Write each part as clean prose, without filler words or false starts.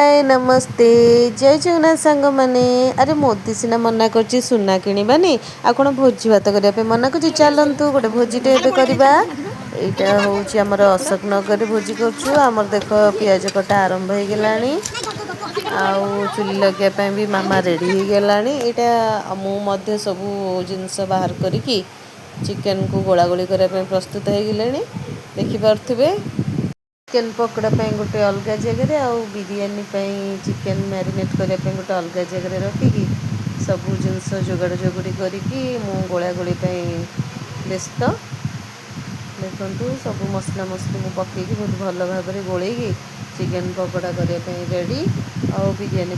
हाय नमस्ते जय जगन्नाथ सांग मैंने अरे मोदी सिना मना कर सुना किणवानी आपण भोजी भात करने मना कर चलतु गोटे भोजीटे करवा यहाँ हूँ आमर अशोक नगर भोजी करमर देख पिज कटा आरंभ हो गलानी आउ चुली लगे भी मामा रेडी हो गलानी यहाँ मुझे सब जिनस बाहर करी चिकेन को गोला गोली करने प्रस्तुत हो गले देखिपे चिकेन पकोड़ा गोटे अलग जगह आउ बिरयानी चिकेन मैरिनेट करने गोटे अलग जगह रखिकी सब जिनस जोगाड़ जोगुड़ी करी गोला गोली व्यस्त देखु सब मसला मसली पकईकी बहुत भल भाव गोल चिकेन पकोड़ा करने रेडी आउ बिरयानी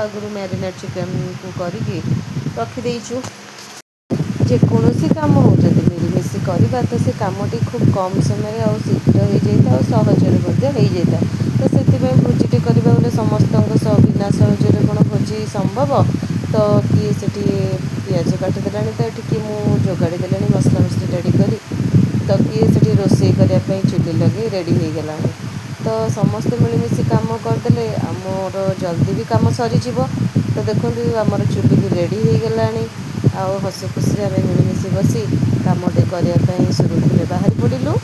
आगु मैरिनेट चिकेन को करके रखीदेचु जेकोसी कम हो मिलमिशि करवा तो से कमटी खूब कम समय आ शीघ्र हो जाए सहजरे हो जाए तो से भोजीटे करवा बोले समस्त बिना सहजरे कौन भोजी संभव तो किए से पिज काटिदेला तो ये मुझे जोगाड़ी दे मसला मसली रेडी कर तो किए से रोषे करने चुली लगे रेडी हो गला तो समस्त मिलमिशि कम करदे आमर जल्दी भी कम सरीज तो देखो आमर चुली भी रेडी हो गला आउ हसी खुशी आम मिलमिशि बसी कमटे करने सुरुखुरे बाहरी पड़ू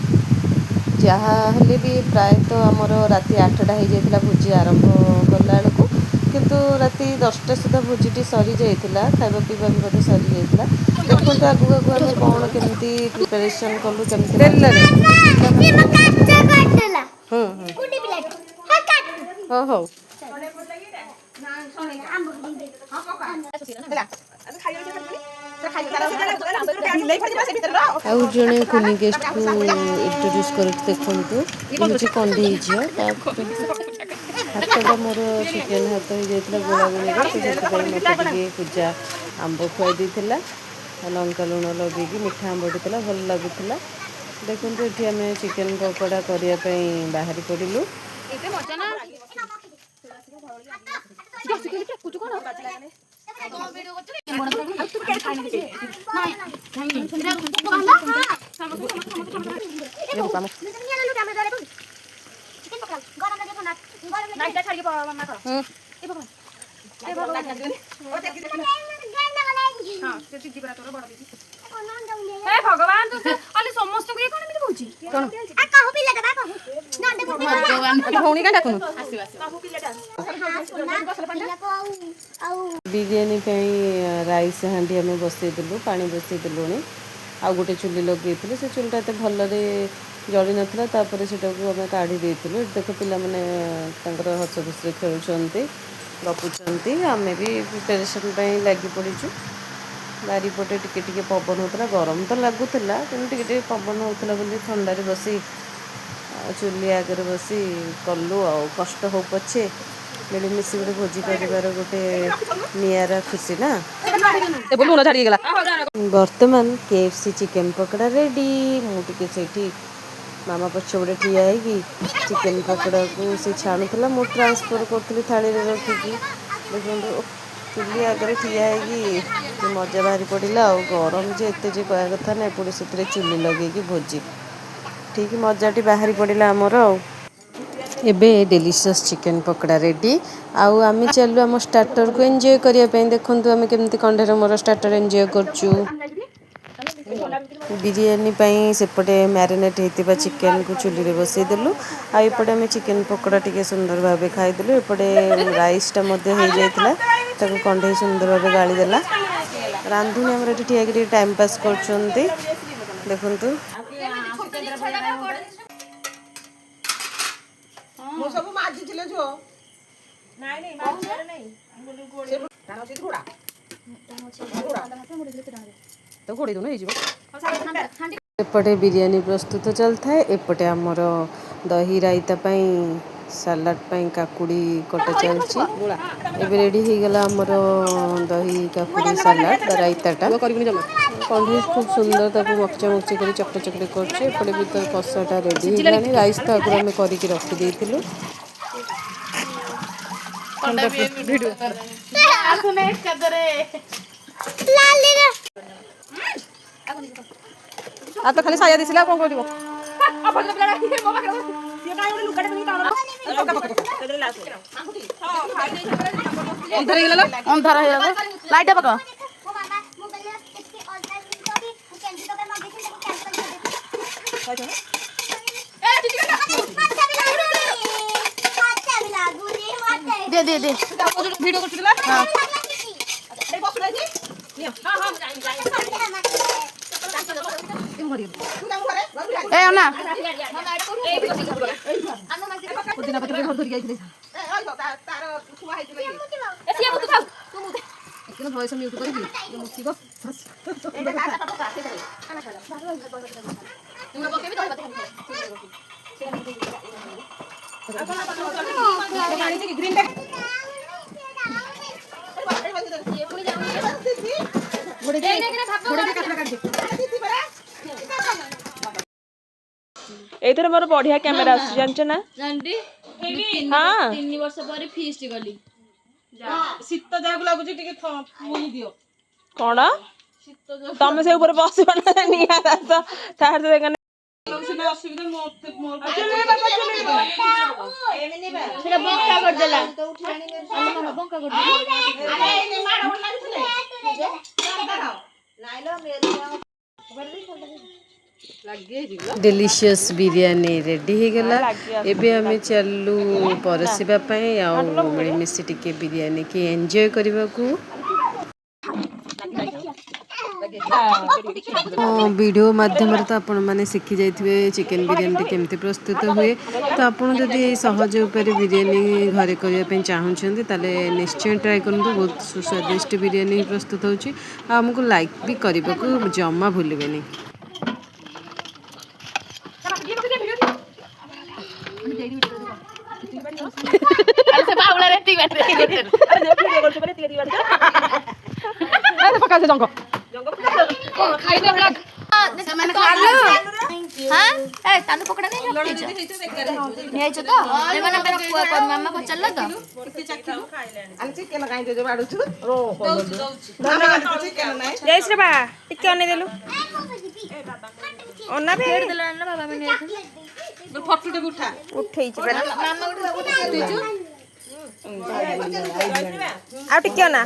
जहाँ भी प्रायतः आमर राति 8टा हो जाता भोजी आरंभ कला बेलू किंतु राति 10टा सुधा भोजीटी सरी जाता खावा पीवा भी बोधे सरी जाता देखो आगू आगू आम कौन केमती प्रिपेरेसन कलु हो आउ जड़े कुनी गेस्ट को इंट्रोड्यूस कर देखु ये कंदी झील हाथटा मोर चिकेन हाथ हो जाता गोला गोली मत पूजा आंब खुआई लंका लुण लगे मिठा आंबटी भल लगुला देखो ये आम चिकेन पकोड़ा करने बाहरी पड़ू बिरयानी राइस हांडी आम बसईदेलु पा बसईदेलु आउ गोटे चुली लगे से चुलटा एत भलरे जड़ी नाला से आम काढ़ी देख पिला माने हस खुशी खेलुंट गपुंट आम भी प्रिपेरेसन लगी पड़ीचु बारीपटे टिके पवन होता गरम तो लगुला कि पवन होता बोली थंडारे बसी चुली आगे बसी कलु आ कष्ट हो पछे मिलमिशि गोटे भोजी कर गोटे निरा खुशी ना बर्तमान KFC चिकेन पकोड़ा रेडी मुझे मामा पछपटे ठिया चिकेन पकोड़ा को सी छाणुला मु ट्रांसफर करी थाली रखिकी देखो चुली आगे ठिया मजा बाहरी पड़ा आ गरम जे एत जे कह कथा ना एपटे से चुली लगे भोजी ठीक मजाटी बाहरी पड़ा आमर एबे डेलीशियस चिकेन पकोड़ा रेडी आउ आम चलू आम स्टार्टर को एंजॉय करने देखु आम केमती कंढे मोर स्टार्टर एंजॉय करचु बिरयानी सेपटे मैरिनेट होता चिकेन को चुली रे बसईदेलु आईपटे आम चिकेन पकोड़ा टी सुंदर भाव खाईदेलु एपटे राइसटा हो जाता कंढे सुंदर भाव गाड़ीदेला रांधुनी आम ठिया टाइम पास कर देखु सब माजिले जो नाई नहीं माजिले नहीं घोड़ा तो घोड़ी दोनों एपटे बिरयानी प्रस्तुत चलता है एपटे आमर दही रायता सालाड काकुड़ी कटा चलती रेडी हो गला आमर दही काकुड़ी सालाड रायताटा कंढे खूब सुंदर मकचा मकची कर चकटा चकटी करपटे भी तो कषाटा रेडी हो राइस तो आगे आम करके रखीदेलु आ तो खाली साया दिसिला कौन करिवो ଅନ୍ଧାର ହେଇଗଲା ଲାଇଟ୍ ପକାଅ दे दे दे वीडियो करछिला हां ए ना पुदिना पत्र घर धरि आइले तार छुआ आइले एसिया मुतु खाऊ किन भएछ म्यूट करबी मुक्ति को एटा काटा पका से करे खाना खाला तुमरा बकेबी तो बात ग्रीन टैग एथरे मोर बढ़िया कैमरा आछ जानछ ना जानटी हां 3 वर्ष पर फीस्ट गली शीत जागु लागुची टिके पुनी दियो कोन तमे से ऊपर बसबो ना निया तो तार से देखने सिना असुविधा मोर सेटा बंका कर देला तो उठाणी में अल्लाह बंका कर दिला अरे ने माड़ ओन लागुथले नाइलो मेरी डिलीशियस बिरयानी रेडी हो गला एबे हमें चलू परसिबा पई आ मिलमिशि टिके बिरयानी के एंजॉय करबा को वीडियो माध्यम तो आपण मैंने शिखी जाइए चिकेन बिरयानी केमती प्रस्तुत हुए तो आपड़ जदि सहज उपाय बिरयानी घरे करने चाहूँगी ताले निश्चय ट्राए करूँ बहुत सुस्वादिष्ट बिरयानी प्रस्तुत होमको लाइक भी करने को जमा भूलें से बावला रे ती बैठ अरे वीडियो करछ बले तिगरी बाड़ अरे पका से जंग खाई दे ब्लॉग ସେମାନେ ଖାଲୁ हां ए तानु पकड़ा नहीं नहीं तो ସେମାନେ मामा पचल्ला तो अन चिकेन काई दे बाडुछु रो चिकेन नाही जयस रे बा टिके अने देलु ओना बे फेर देला ना बाबा मैंने फटू टे उठा उठै छ मामा उठा तुजु आ टिके ना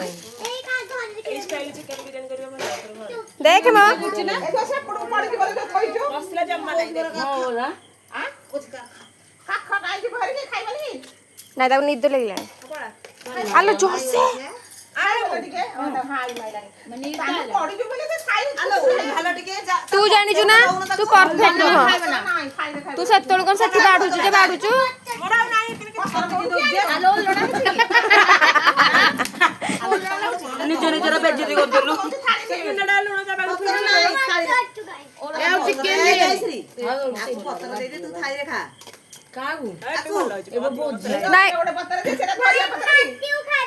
देख म एतो से पड़ के बोले कहिजो मसला जम्मा नाही देख होला हां कुछ का खा काई के भर के खाइबली ना ता निद लागला आलो जोर से आरे टिके हाई माइलानी मनी पड़ी जो बोले खाइ आलो भालो टिके तू जानि छु ना तू परफेक्ट हो नाही खाइ दे तू सत्तोळ कोन सठी बाडुछु जे बाडुछु मोरा नाही हेलो लोड़ा निजे निजे बेइज्जती कर देलु नडा लुण जा बाडु ए चिकेन दे श्री पत्तर दे दे तू खाइ रे खा कागु एबो बोझ नाही ओडे पत्तर दे सेरा धरिया पत्तर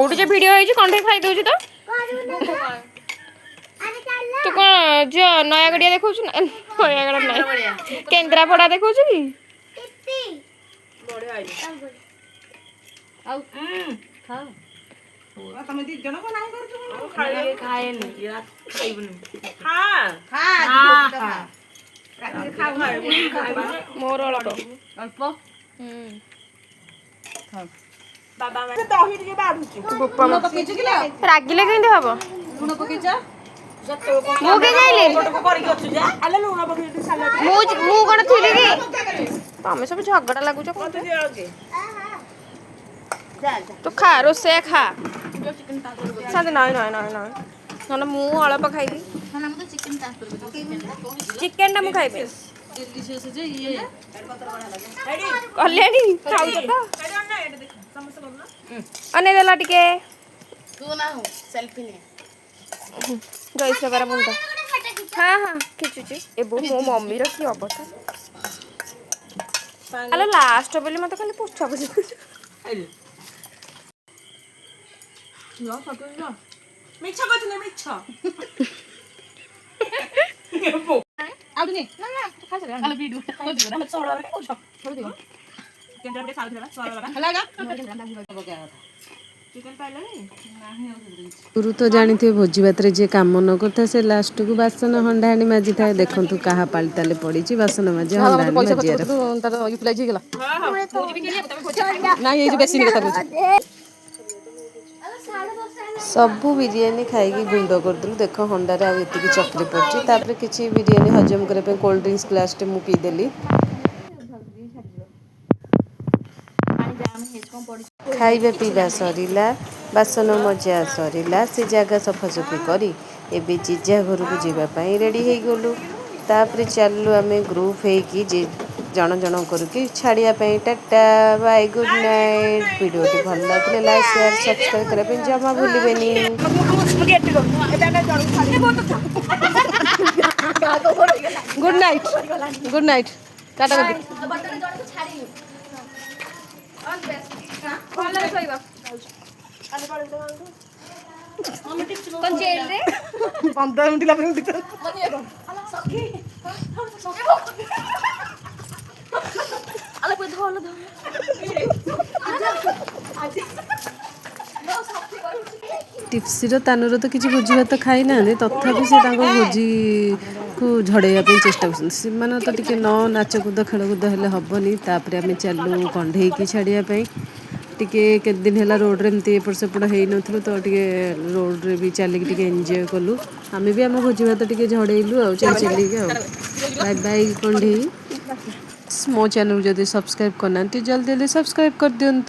उठी जे वीडियो होई छ कंटेंट खाइ दउछु तो तू कोन जो नया गडिया देखौछु ना नया गडा नाही केंद्रापड़ा देखौछु की बढ़िया आई आउ खाओ तमे दी जण को नाही करछु खाए नहीं यार खाइबनी हां हां राती खाऊ मोर अल्प अल्प बाबा से दही टिके बाडुछु बुप्पा पकेछु कि ले रागिले केंदे हबो लुण पकेछ मु के जाइले को करि गछु जा आले लुण पकेछु साला मु कोन थिली की तमे सब झगड़ा लागुछ कोन जा तू खा रोसे खा साथ नहीं नहीं नहीं नहीं ना मु अल्प खाइबी खाना में तो चिकन ट्रांसफर कर चिकेन टा मु खाइबी डिलीशियस जे ये कल्याणी खाउ तो अने देला टिके तू ना हो सेल्फी ले जैसे करा मुंडा हां हां खिचुची ए बो मो मम्मी रो की अवस्था अले लास्ट बोली मत खाली पोछा बुझी लो फटो लो मिच्छा कथले मिच्छा आउनी ना ना खा चले अले वीडियो हम छोड़ रे छोड़ दियो केंद्र पे साल थेला छोड़ लगा लगा ଗୁରୁ ତ ଜାଣିଥିବେ ଭୋଜି ଭାତରେ ଯିଏ କାମ ନ କରିଥାଏ ସେ ଲାଷ୍ଟକୁ ବାସନ ହଣ୍ଡା ହାଣ୍ଡି ମାଜିଥାଏ। ଦେଖନ୍ତୁ କାହା ପାଳି ତାଲେ ପଡ଼ିଛି ବାସନ ମାଜି ଯାହା ହଣ୍ଡା ଆମେ ହାଣ୍ଡି ପଇସା ଖର୍ଚ୍ଚ ମାଜିବାର। କରିଥିଲୁ ତାର ୟୁଟିଲାଇଜ ହେଇଗଲା। ନାଇଁ ଏଇ ଯୋଉ ବେସିନ କଥା କହୁଛି। ସବୁ ବିରିୟାନୀ ଖାଇକି ଗୁଣ୍ଡ କରିଦେଲୁ। ଦେଖ ହଣ୍ଡାରେ ଆଉ ଏତିକି ଚକରି ପଡ଼ିଛି। ତାପରେ କିଛି ବିରିୟାନୀ ହଜମ କରିବା ପାଇଁ କୋଲ୍ଡ ଡ୍ରିଙ୍କସ୍ ଗ୍ଲାସଟେ ମୁଁ ପିଇଦେଲି। ଖାଇବା ପିଇବା ସରିଲା, ବାସନ ମଜା ସରିଲା, ସେ ଜାଗା ସଫାସଫି କରି ଏବେ ଜିଜା ଘରକୁ ଯିବା ପାଇଁ ରେଡ଼ି ହେଇଗଲୁ। ତାପରେ ଚାଲିଲୁ ଆମେ ଗ୍ରୁପ୍ ହେଇକି ଜଣ ଜଣ କରିକି ଛାଡ଼ିବା ପାଇଁ। Tata bye good night. ଭିଡ଼ିଓଟି ଭଲ ଲାଗିଲେ ଲାଇକ୍ ସେୟାର ସବସ୍କ୍ରାଇବ୍ କରିବା ପାଇଁ ଜମା ଭୁଲିବେନି। Good night good night tata bye. ଭଲରେ ଶୋଇବ। କଣ ଜେଲରେ 15 ମିନିଟ୍ ଲାଗିବ ଭିତରେ। ଟିପ୍ସିର ତାନୁର ତ କିଛି ଭୋଜି ଭାତ ଖାଇନାହାନ୍ତି, ତଥାପି ସେ ତାଙ୍କ ଭୋଜିକୁ ଝଡ଼େଇବା ପାଇଁ ଚେଷ୍ଟା କରୁଛନ୍ତି। ସେମାନେ ତ ଟିକେ ନାଚକୁଦ ଖେଳକୁଦ ହେଲେ ହେବନି। ତାପରେ ଆମେ ଚାଲୁ କଣ୍ଢେଇକି ଛାଡ଼ିବା ପାଇଁ। ଟିକେ କେତେ ଦିନ ହେଲା ରୋଡ଼ରେ ଏମିତି ଏପଟ ସେପଟ ହେଇନଥିଲୁ ତ ଟିକେ ରୋଡ଼ରେ ବି ଚାଲିକି ଟିକେ ଏନ୍ଜୟ କଲୁ। ଆମେ ବି ଆମ ଭୋଜି ଭାତ ଟିକେ ଝଡ଼େଇଲୁ ଆଉ ଚାଲିକି ଆଉ। ବାଇ ବାଇ କଣ୍ଢେଇ। ମୋ ଚ୍ୟାନେଲକୁ ଯଦି ସବସ୍କ୍ରାଇବ୍ କରିନାହାନ୍ତି ଜଲ୍ଦି ଜଲ୍ଦି ସବସ୍କ୍ରାଇବ୍ କରିଦିଅନ୍ତୁ।